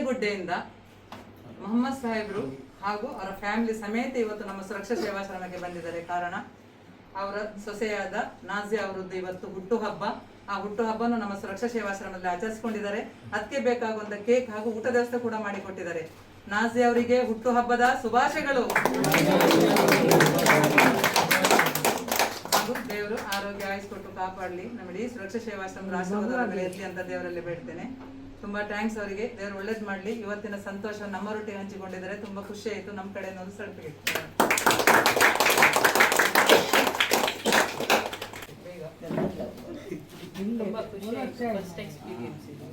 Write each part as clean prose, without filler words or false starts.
ಆನೆಗುಡ್ಡೆಯಿಂದ ಮೊಹಮ್ಮದ್ ಸಾಹೇಬ್ರು ಹಾಗೂ ಅವರ ಫ್ಯಾಮಿಲಿ ಸಮೇತ ಇವತ್ತು ನಮ್ಮ ಸುರಕ್ಷಾ ಸೇವಾಶ್ರಮಕ್ಕೆ ಬಂದಿದ್ದಾರೆ. ಕಾರಣ ಅವರ ಸೊಸೆಯಾದ ನಾಜಿಯಾ ಅವರದ್ದು ಇವತ್ತು ಹುಟ್ಟುಹಬ್ಬ. ಆ ಹುಟ್ಟುಹಬ್ಬನು ನಮ್ಮ ಸುರಕ್ಷಾ ಸೇವಾಶ್ರಮದಲ್ಲಿ ಆಚರಿಸಿಕೊಂಡಿದ್ದಾರೆ. ಅದಕ್ಕೆ ಬೇಕಾಗುವಂತ ಕೇಕ್ ಹಾಗೂ ಊಟ ವ್ಯವಸ್ಥೆ ಕೂಡ ಮಾಡಿಕೊಟ್ಟಿದ್ದಾರೆ. ನಾಜಿಯಾ ಅವರಿಗೆ ಹುಟ್ಟುಹಬ್ಬದ ಶುಭಾಶಯಗಳು. ಹಾಗೂ ದೇವರು ಆರೋಗ್ಯ ಆಯಿಸ್ಕೊಟ್ಟು ಕಾಪಾಡಲಿ. ನಮ್ಮ ಇಡೀ ಸುರಕ್ಷಾ ಸೇವಾಶ್ರಮದ ಆಶೀರ್ವಾದ ಮೇಲೆ ಇರಲಿ ಅಂತ ದೇವರಲ್ಲಿ ಬೇಡ್ತೇನೆ. ತುಂಬಾ ಥ್ಯಾಂಕ್ಸ್ ಅವರಿಗೆ. ದೇವರು ಒಳ್ಳೇದು ಮಾಡಲಿ. ಇವತ್ತಿನ ಸಂತೋಷ ನಮ್ಮರೊಟ್ಟಿಗೆ ಹಂಚಿಕೊಂಡಿದ್ದಾರೆ. ತುಂಬಾ ಖುಷಿ ಆಯಿತು. ನಮ್ಮ ಕಡೆ ಒಂದು ಸರ್ಟಿಫಿಕೇಟ್ ತುಂಬಾ ಖುಷಿ ಆಯಿತು. ಫಸ್ಟ್ ಎಕ್ಸ್ಪೀರಿಯನ್ಸ್ ಇದು.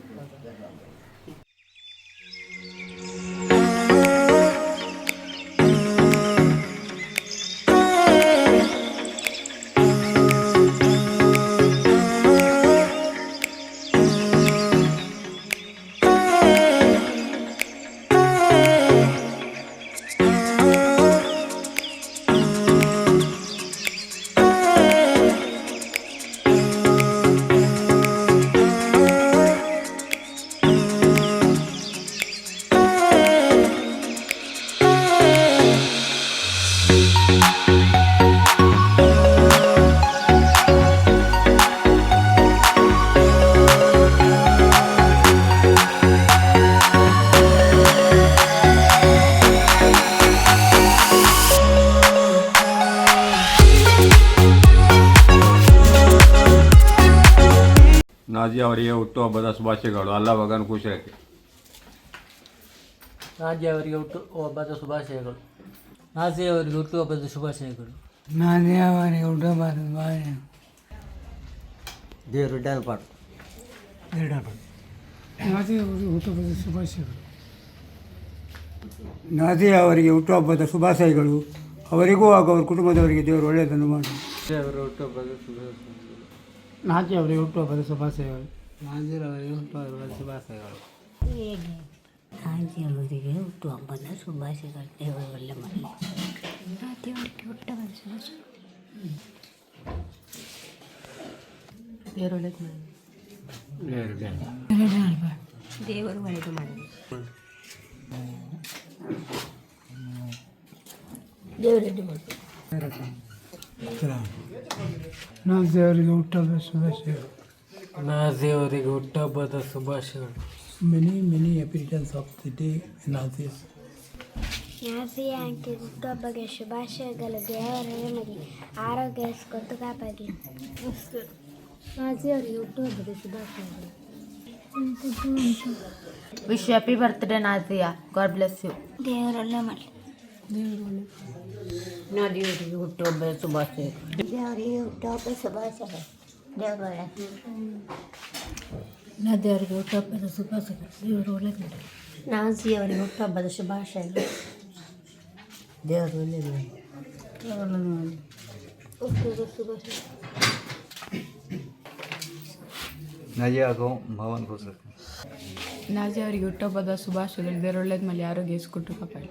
ನಾಜಿಯಾ ಅವರಿಗೆ ಹುಟ್ಟುಹಬ್ಬದ ಶುಭಾಶಯಗಳು. ಅಲ್ಲ ಮಗನ ಖುಷಿ ಆಗಿ. ನಾಜಿಯಾ ಅವರಿಗೆ ಹುಟ್ಟುಹಬ್ಬದ ಶುಭಾಶಯಗಳು. ನಾಜಿಯಾ ಅವರಿಗೆ ಹುಟ್ಟುಹಬ್ಬದ ಶುಭಾಶಯಗಳು. ನಾಜಿಯಾ ಅವರಿಗೆ ಹುಟ್ಟುಹಬ್ಬದ ಶುಭಾಶಯಗಳು. ದೇವರು ಡಲ್ಪಾಡು. ನಾಜಿಯಾ ಅವರಿಗೆ ಹುಟ್ಟುಹಬ್ಬದ ಶುಭಾಶಯಗಳು. ನಾಜಿಯಾ ಅವರಿಗೆ ಹುಟ್ಟುಹಬ್ಬದ ಶುಭಾಶಯಗಳು. ಅವರಿಗೂ ಹಾಗೂ ಅವರ ಕುಟುಂಬದವರಿಗೆ ದೇವರು ಒಳ್ಳೆಯದನ್ನು ಮಾಡಿ. ಅವರ ಹುಟ್ಟುಹಬ್ಬದ ಶುಭಾಶಯಗಳು. ನಾಜಿಯಾ ಅವರಿಗೆ ಹುಟ್ಟುಹಬ್ಬದ ಶುಭಾಶಯಗಳು. ನಾಜಿಯಾ ಅವರಿಗೆ ಹುಟ್ಟುಹಬ್ಬದ ಶುಭಾಶಯಗಳು. ನಾಜಿಯಾ ಅವರಿಗೆ ಹುಟ್ಟುಹಬ್ಬದ ಶುಭಾಶಯಗಳು. ದೇವರು ಒಳ್ಳೆ ಮಾಡಲಿ. ನಾಜಿಯಾ ಅವರಿಗೆ ಹುಟ್ಟುಹಬ್ಬದ ಶುಭಾಶಯಗಳು. ದೇವರು ಒಳ್ಳೇದು ಮಾಡಲಿ. ದೇವರು ಒಳ್ಳೇದು ಮಾಡಲಿ. ದೇವರದ್ದು ಮಾಡಲಿ. ನಾಜಿಯಾ ಅವರಿಗೆ ಹುಟ್ಟುಹಬ್ಬದ ಶುಭಾಶಯಗಳು. ನಾಜಿಯಾ ಅವರಿಗೆ ಹುಟ್ಟುಹಬ್ಬದ ಶುಭಾಶಯಗಳು. Many happy returns of the day Nazia. Nazia aunty ಹುಟ್ಟುಹಬ್ಬಗೆ ಶುಭಾಶಯಗಳು. ದೇವರ ಮಗಿ ಆರೋಗ್ಯ ಕೊಟ್ಟು ಕಾಪಾಡಿ. ನಾಜಿಯಾ ಅವರಿಗೆ ಹುಟ್ಟುಹಬ್ಬದ ಶುಭಾಶಯಗಳು. Wish happy birthday Nazia. God bless you. ದೇವರೊಳ್ಳೆ ಮಾಡಲಿ. ನಾಜಿಯಾ ಅವರಿಗೆ ಹುಟ್ಟುಹಬ್ಬದ ಶುಭಾಶಯಗಳು. ದೇವರಿಗೆ ಹುಟ್ಟುಹಬ್ಬದ ಶುಭಾಶಯಗಳು. ದೇವರೊಳ್ಳೆ. ನಾಜಿಯಾ ಅವರಿಗೆ ಹುಟ್ಟುಹಬ್ಬದ ಶುಭಾಶಯಗಳು. ದೇವರು ಒಳ್ಳೇದು ಮಾಡಲಿ. ನಾಜಿಯಾ ಅವರಿಗೆ ಹುಟ್ಟುಹಬ್ಬದ ಶುಭಾಶಯಗಳು. ದೇವರು ಒಳ್ಳೇದು ಮಾಡಲಿ. ಹುಟ್ಟುಹಬ್ಬದ ಶುಭಾಶಯಗಳು. ನಾಜಿಯಾ को भवन खुश रखें. ನಾಜಿಯಾ ಅವರಿಗೆ ಹುಟ್ಟುಹಬ್ಬದ ಶುಭಾಶಯಗಳು. ದೇವರು ಒಳ್ಳೇದು ಮಾಡಲಿ. ಆರೋಗ್ಯ ಕೊಟ್ಟು ಕಾಪಾಡಿ.